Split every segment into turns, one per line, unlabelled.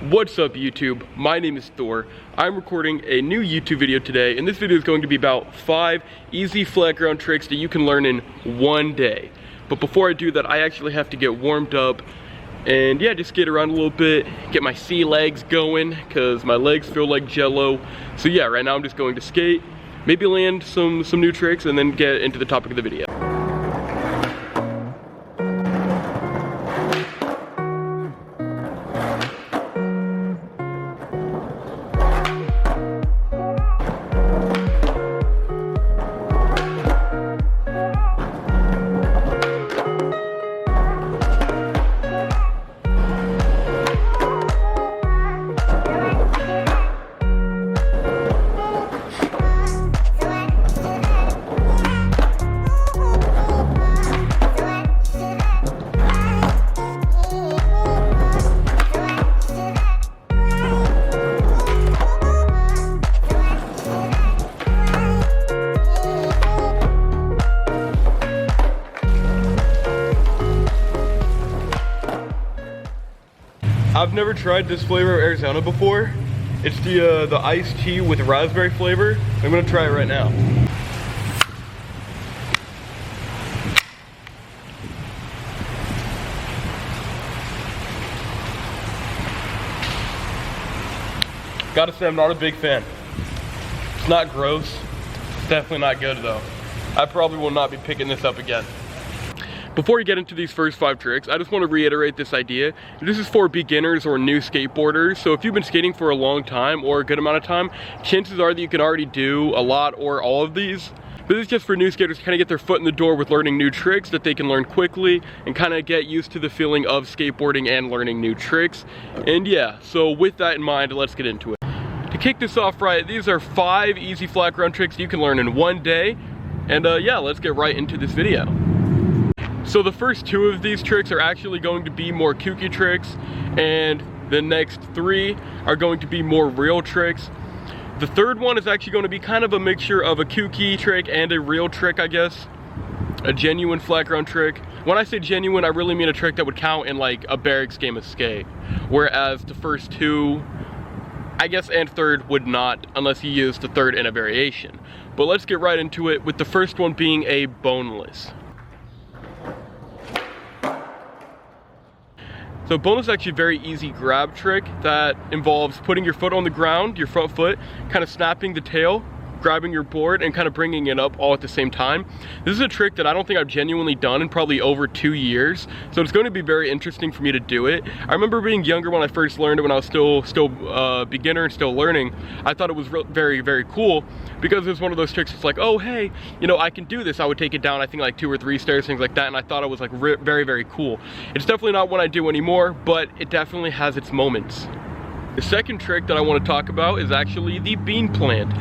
What's up YouTube? My name is Thor. I'm recording a new YouTube video today, and this video is going to be about 5 easy flat ground tricks that you can learn in one day. But before I do that, I actually have to get warmed up and yeah, just skate around a little bit, get my sea legs going because my legs feel like jello. So yeah, right now I'm just going to skate, maybe land some new tricks, and then get into the topic of the video. I've never tried this flavor of Arizona before. It's the iced tea with raspberry flavor. I'm gonna try it right now. Gotta say, I'm not a big fan. It's not gross. It's definitely not good though. I probably will not be picking this up again. Before we get into these first 5 tricks, I just want to reiterate this idea. This is for beginners or new skateboarders. So if you've been skating for a long time or a good amount of time, chances are that you can already do a lot or all of these. But this is just for new skaters to kind of get their foot in the door with learning new tricks that they can learn quickly and kind of get used to the feeling of skateboarding and learning new tricks. And yeah, so with that in mind, let's get into it. To kick this off right, these are 5 easy flat ground tricks you can learn in one day. And yeah, let's get right into this video. So the first 2 of these tricks are actually going to be more kooky tricks, and the next 3 are going to be more real tricks. The third one is actually going to be kind of a mixture of a kooky trick and a real trick, I guess. A genuine flat ground trick. When I say genuine, I really mean a trick that would count in like a barracks game of skate. Whereas the first 2, I guess, and third would not, unless you use the third in a variation. But let's get right into it, with the first one being a boneless. So boneless is actually a very easy grab trick that involves putting your foot on the ground, your front foot, kind of snapping the tail, grabbing your board, and kind of bringing it up all at the same time. This is a trick that I don't think I've genuinely done in probably over 2 years, so it's going to be very interesting for me to do it. I remember being younger when I first learned it, when I was still beginner and still learning. I thought it was very cool because it was one of those tricks. It's like, oh hey, you know, I can do this. I would take it down, I think like 2 or 3 stairs, things like that, and I thought it was like very cool. It's definitely not what I do anymore, but it definitely has its moments. The second trick that I want to talk about is actually the bean plant.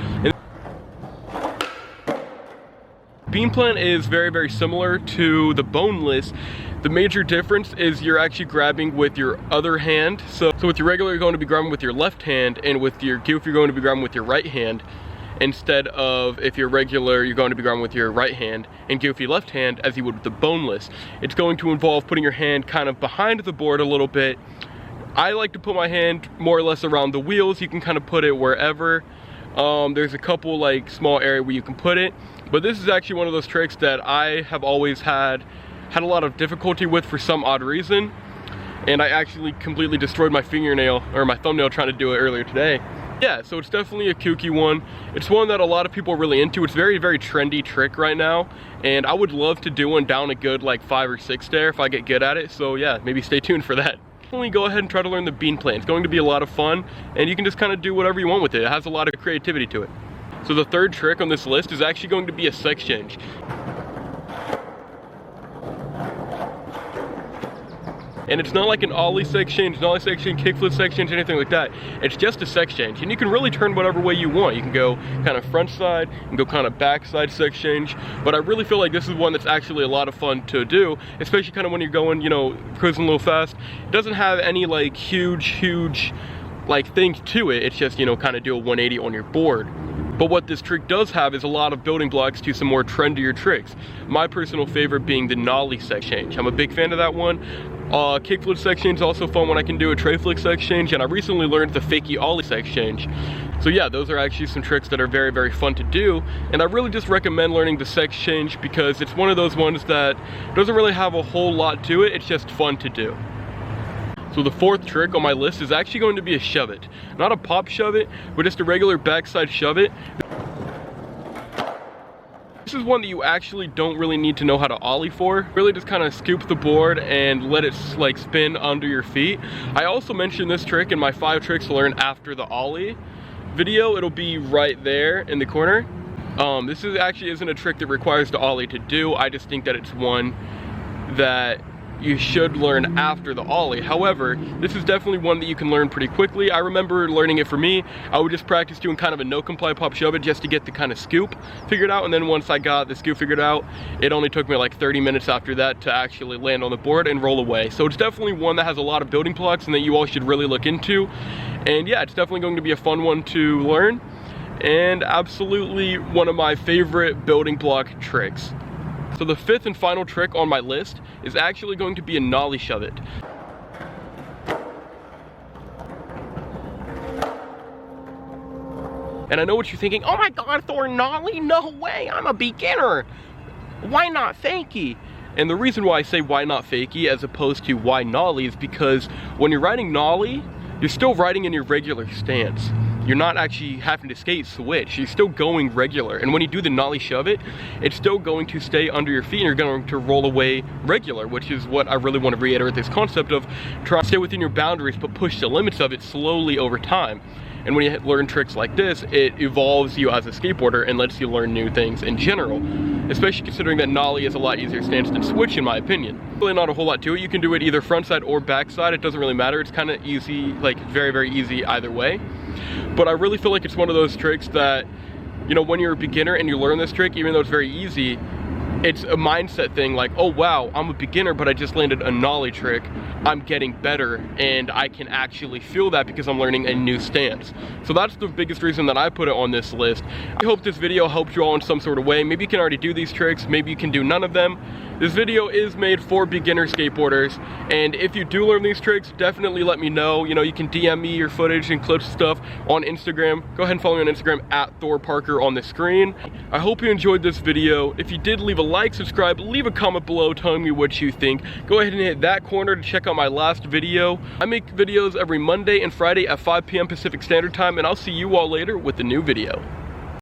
Bean plant is very similar to the boneless. The major difference is you're actually grabbing with your other hand. So with your regular, you're going to be grabbing with your left hand, and with your goof, you're going to be grabbing with your right hand, instead of, if you're regular, you're going to be grabbing with your right hand and goofy left hand, as you would with the boneless. It's going to involve putting your hand kind of behind the board a little bit. I like to put my hand more or less around the wheels. You can kind of put it wherever. There's a couple like small area where you can put it, but this is actually one of those tricks that I have always had a lot of difficulty with for some odd reason, and I actually completely destroyed my fingernail, or my thumbnail, trying to do it earlier today. Yeah, so it's definitely a kooky one. It's one that a lot of people are really into. It's very trendy trick right now, and I would love to do one down a good like 5 or 6 stair if I get good at it. So yeah, maybe stay tuned for that. Go ahead and try to learn the bean plant. It's going to be a lot of fun, and you can just kind of do whatever you want with it. It has a lot of creativity to it. So the third trick on this list is actually going to be a sex change. And it's not like an ollie sex change, nollie sex change, kickflip sex change, anything like that. It's just a sex change, and you can really turn whatever way you want. You can go kind of front side, you can go kind of back side sex change. But I really feel like this is one that's actually a lot of fun to do, especially kind of when you're going, you know, cruising a little fast. It doesn't have any like huge like thing to it. It's just, you know, kind of do a 180 on your board. But what this trick does have is a lot of building blocks to some more trendier tricks. My personal favorite being the nollie sex change. I'm a big fan of that one. Kickflip sex change is also fun when I can do a tray flick sex change, and I recently learned the fakie ollie sex change. So yeah, those are actually some tricks that are very, very fun to do, and I really just recommend learning the sex change because it's one of those ones that doesn't really have a whole lot to it, it's just fun to do. So the fourth trick on my list is actually going to be a shove it. Not a pop shove it, but just a regular backside shove it. This is one that you actually don't really need to know how to ollie for. Really just kind of scoop the board and let it like spin under your feet. I also mentioned this trick in my 5 tricks to learn after the ollie video. It'll be right there in the corner. This actually isn't a trick that requires the ollie to do. I just think that it's one that you should learn after the ollie. However, this is definitely one that you can learn pretty quickly. I remember learning it for me. I would just practice doing kind of a no comply pop shove it just to get the kind of scoop figured out, and then once I got the scoop figured out, it only took me like 30 minutes after that to actually land on the board and roll away. So it's definitely one that has a lot of building blocks and that you all should really look into. And yeah, it's definitely going to be a fun one to learn, and absolutely one of my favorite building block tricks. So the 5th and final trick on my list is actually going to be a nollie shove it. And I know what you're thinking, oh my god, Thor, nollie? No way, I'm a beginner. Why not fakie? And the reason why I say why not fakie as opposed to why nollie is because when you're riding nollie, you're still riding in your regular stance. You're not actually having to skate switch. You're still going regular. And when you do the nollie shove it, it's still going to stay under your feet and you're going to roll away regular, which is what I really want to reiterate, this concept of trying to stay within your boundaries but push the limits of it slowly over time. And when you learn tricks like this, it evolves you as a skateboarder and lets you learn new things in general. Especially considering that nollie is a lot easier stance than switch in my opinion. Really not a whole lot to it. You can do it either frontside or backside. It doesn't really matter. It's kind of easy, like very, very easy either way. But I really feel like it's one of those tricks that, you know, when you're a beginner and you learn this trick, even though it's very easy, it's a mindset thing like, oh wow, I'm a beginner, but I just landed a nollie trick. I'm getting better, and I can actually feel that because I'm learning a new stance. So that's the biggest reason that I put it on this list. I hope this video helped you all in some sort of way. Maybe you can already do these tricks, maybe you can do none of them. This video is made for beginner skateboarders, and if you do learn these tricks, definitely let me know. You know, you can DM me your footage and clips and stuff on Instagram. Go ahead and follow me on Instagram at Thor Parker on the screen. I hope you enjoyed this video. If you did, leave a like, subscribe, leave a comment below telling me what you think. Go ahead and hit that corner to check out my last video. I make videos every Monday and Friday at 5 p.m. Pacific Standard Time, and I'll see you all later with a new video.